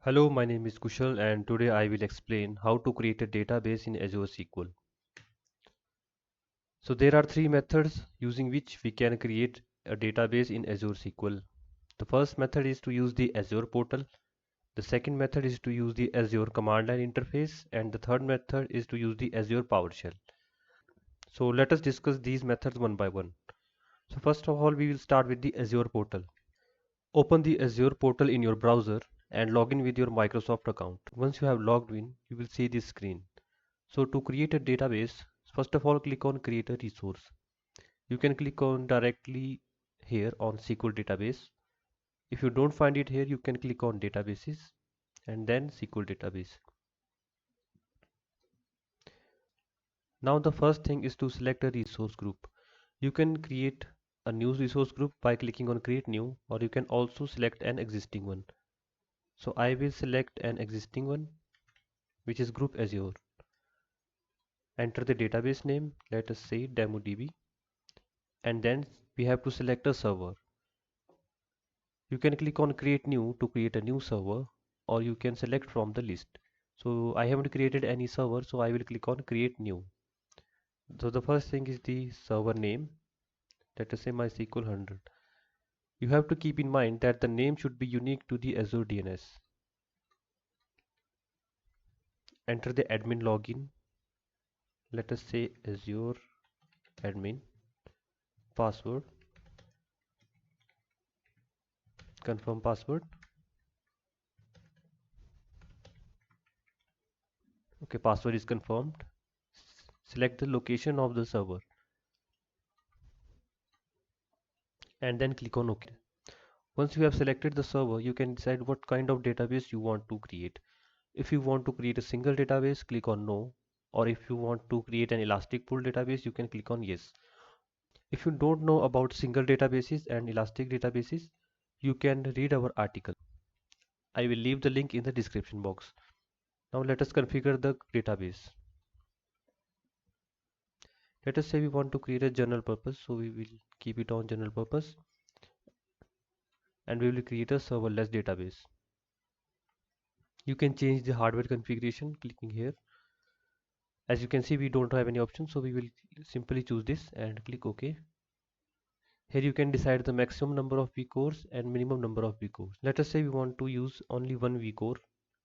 Hello, my name is Kushal and today I will explain how to create a database in Azure SQL. So there are three methods using which we can create a database in Azure SQL. The first method is to use the Azure portal. The second method is to use the Azure command line interface, and the third method is to use the Azure PowerShell. So let us discuss these methods one by one. So first of all, we will start with the Azure portal. Open the Azure portal in your browser and log in with your Microsoft account. Once you have logged in, you will see this screen. So to create a database, first of all click on create a resource. You can click on directly here on SQL database. If you don't find it here, you can click on databases and then SQL database. Now the first thing is to select a resource group. You can create a new resource group by clicking on create new, or you can also select an existing one. So I will select an existing one, which is group Azure. Enter the database name, let us say DemoDB, and then we have to select a server. You can click on create new to create a new server, or you can select from the list. So I haven't created any server, so I will click on create new. So the first thing is the server name, let us say MySQL 100. You have to keep in mind that the name should be unique to the Azure DNS. Enter the admin login, let us say Azure admin, password, confirm password. Okay, password is confirmed. Select the location of the server and then click on OK. Once you have selected the server, you can decide what kind of database you want to create. If you want to create a single database, click on no. Or if you want to create an elastic pool database, you can click on yes. If you don't know about single databases and elastic databases, you can read our article. I will leave the link in the description box. Now let us configure the database. Let us say we want to create a general purpose, so we will keep it on general purpose and we will create a serverless database. You can change the hardware configuration clicking here. As you can see, we don't have any options, so we will simply choose this and click OK. Here you can decide the maximum number of vCores and minimum number of vCores. Let us say we want to use only one vCore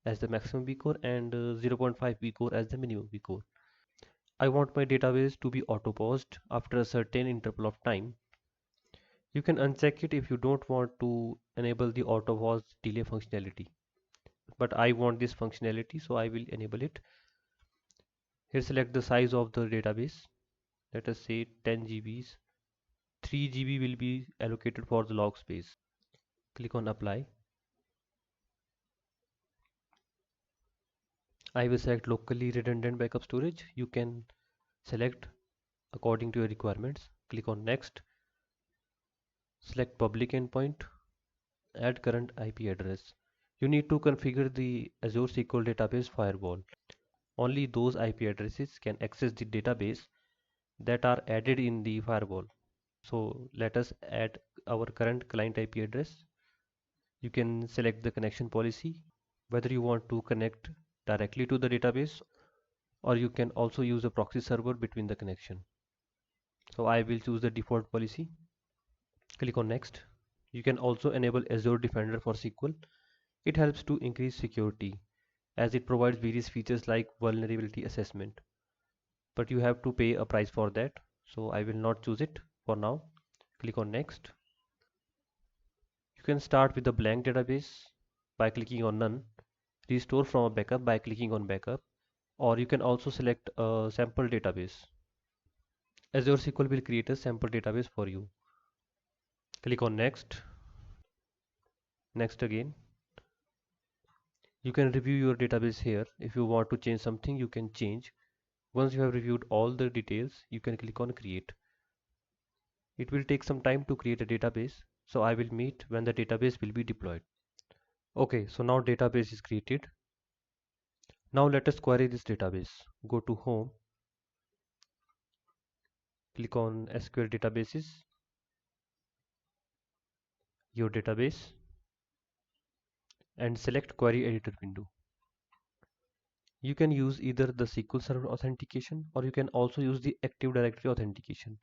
as the maximum vCore and 0.5 vCore as the minimum vCore. I want my database to be auto paused after a certain interval of time. You can uncheck it if you don't want to enable the auto pause delay functionality. But I want this functionality, so I will enable it. Here select the size of the database. Let us say 10 GBs. 3 GB will be allocated for the log space. Click on apply. I will select locally redundant backup storage. You can select according to your requirements. Click on next. Select public endpoint. Add current IP address. You need to configure the Azure SQL database firewall. Only those IP addresses can access the database that are added in the firewall. So let us add our current client IP address. You can select the connection policy, whether you want to connect directly to the database or you can also use a proxy server between the connection. So I will choose the default policy. Click on next. You can also enable Azure Defender for SQL. It helps to increase security as it provides various features like vulnerability assessment. But you have to pay a price for that. So I will not choose it for now. Click on next. You can start with a blank database by clicking on none. Restore from a backup by clicking on backup. Or you can also select a sample database. Azure SQL will create a sample database for you. Click on next. Next again. You can review your database here. If you want to change something, you can change. Once you have reviewed all the details, you can click on create. It will take some time to create a database, so I will meet when the database will be deployed. Okay, so now database is created. Now let us query this database. Go to home, click on SQL databases, your database. and select Query Editor window. You can use either the SQL Server authentication or you can also use the Active Directory authentication.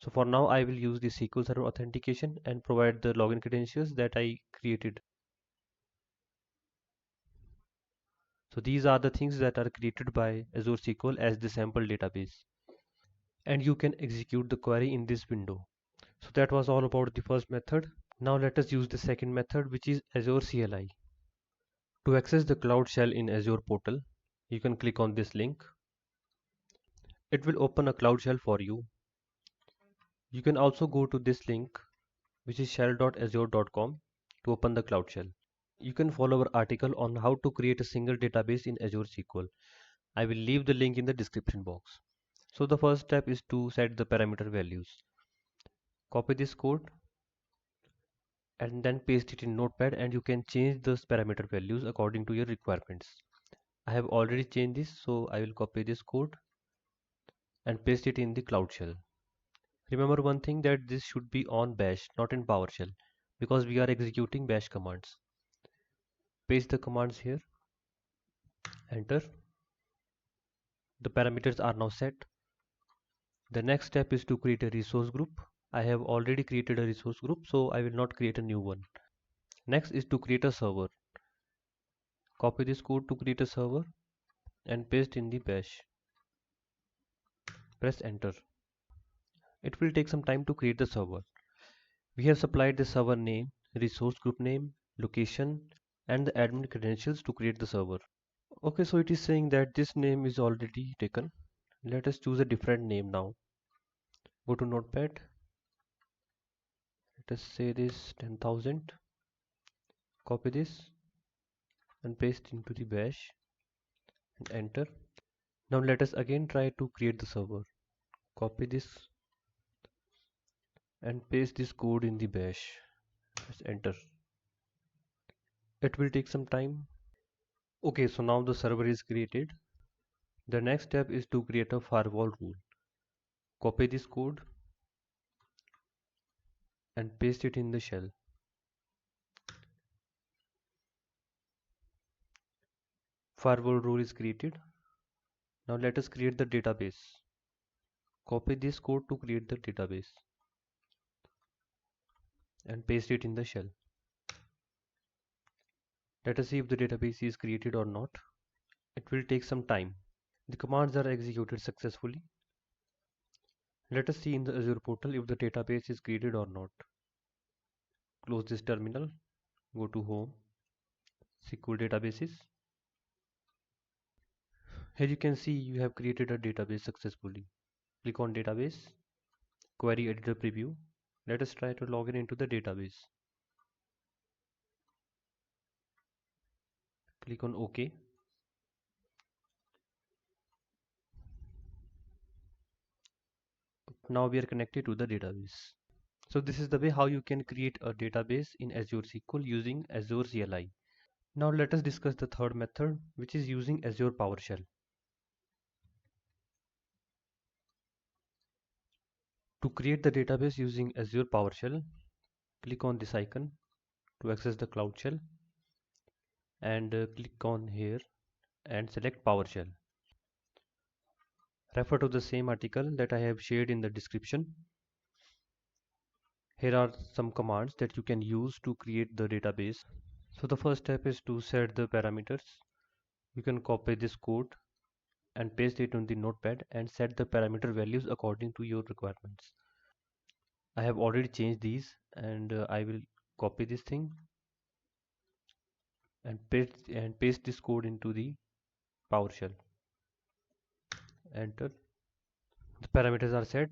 So for now I will use the SQL Server authentication and provide the login credentials that I created. So these are the things that are created by Azure SQL as the sample database. And you can execute the query in this window. So that was all about the first method. Now let us use the second method, which is Azure CLI. To access the Cloud Shell in Azure portal, you can click on this link. It will open a Cloud Shell for you. You can also go to this link, which is shell.azure.com, to open the Cloud Shell. You can follow our article on how to create a single database in Azure SQL. I will leave the link in the description box. So the first step is to set the parameter values. Copy this code and then paste it in Notepad, and you can change those parameter values according to your requirements. I have already changed this, so I will copy this code and paste it in the Cloud Shell. Remember one thing, that this should be on Bash, not in PowerShell, because we are executing Bash commands. Paste the commands here, enter. The parameters are now set. The next step is to create a resource group. I have already created a resource group, so I will not create a new one. Next is to create a server. Copy this code to create a server and paste in the Bash. Press enter. It will take some time to create the server. We have supplied the server name, resource group name, location, and the admin credentials to create the server. Okay, so it is saying that this name is already taken. Let us choose a different name now. Go to Notepad. Let us say this 10,000. Copy this and paste into the Bash and enter. Now let us again try to create the server. Copy this and paste this code in the Bash. Press enter. It will take some time. Okay, so now the server is created. The next step is to create a firewall rule. Copy this code and paste it in the shell. Firewall rule is created. Now let us create the database. Copy this code to create the database and paste it in the shell. Let us see if the database is created or not. It will take some time. The commands are executed successfully. Let us see in the Azure portal if the database is created or not. Close this terminal. Go to Home, SQL Databases. Here you can see you have created a database successfully. Click on Database, Query Editor Preview. Let us try to log in into the database. Click on OK. Now we are connected to the database. So this is the way how you can create a database in Azure SQL using Azure CLI. Now let us discuss the third method, which is using Azure PowerShell. To create the database using Azure PowerShell, click on this icon to access the Cloud Shell and click on here and select PowerShell. Refer to the same article that I have shared in the description. Here are some commands that you can use to create the database. So the first step is to set the parameters. You can copy this code and paste it on the notepad and set the parameter values according to your requirements. I have already changed these, and I will copy this thing and paste this code into the PowerShell. Enter. The parameters are set.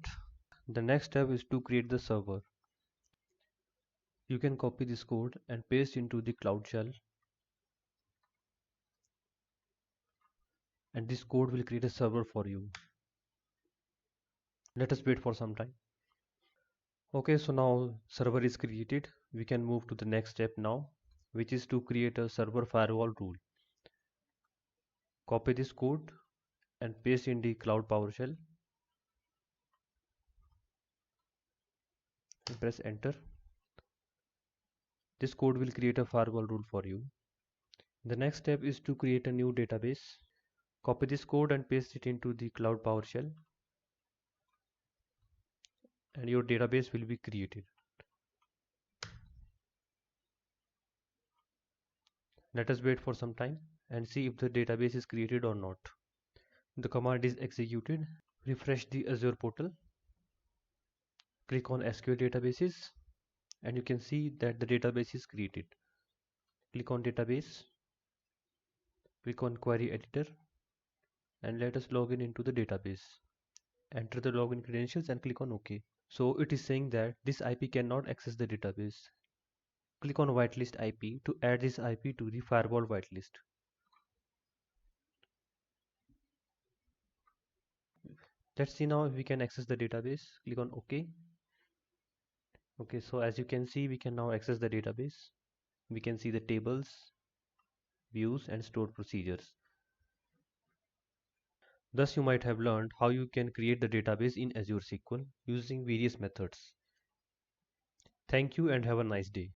The next step is to create the server. You can copy this code and paste into the Cloud Shell, and this code will create a server for you. Let us wait for some time. Okay, so now server is created. We can move to the next step now, which is to create a server firewall rule. Copy this code and paste in the Cloud PowerShell and press enter. This code will create a firewall rule for you. The next step is to create a new database. Copy this code and paste it into the Cloud PowerShell, and your database will be created. Let us wait for some time and see if the database is created or not. The command is executed. Refresh the Azure portal. Click on SQL databases and you can see that the database is created. Click on database. Click on query editor and let us log in into the database. Enter the login credentials and click on OK. So it is saying that this IP cannot access the database. Click on whitelist IP to add this IP to the firewall whitelist. Let's see now if we can access the database. Click on OK. Okay, so as you can see, we can now access the database. We can see the tables, views, and stored procedures. Thus, you might have learned how you can create the database in Azure SQL using various methods. Thank you and have a nice day.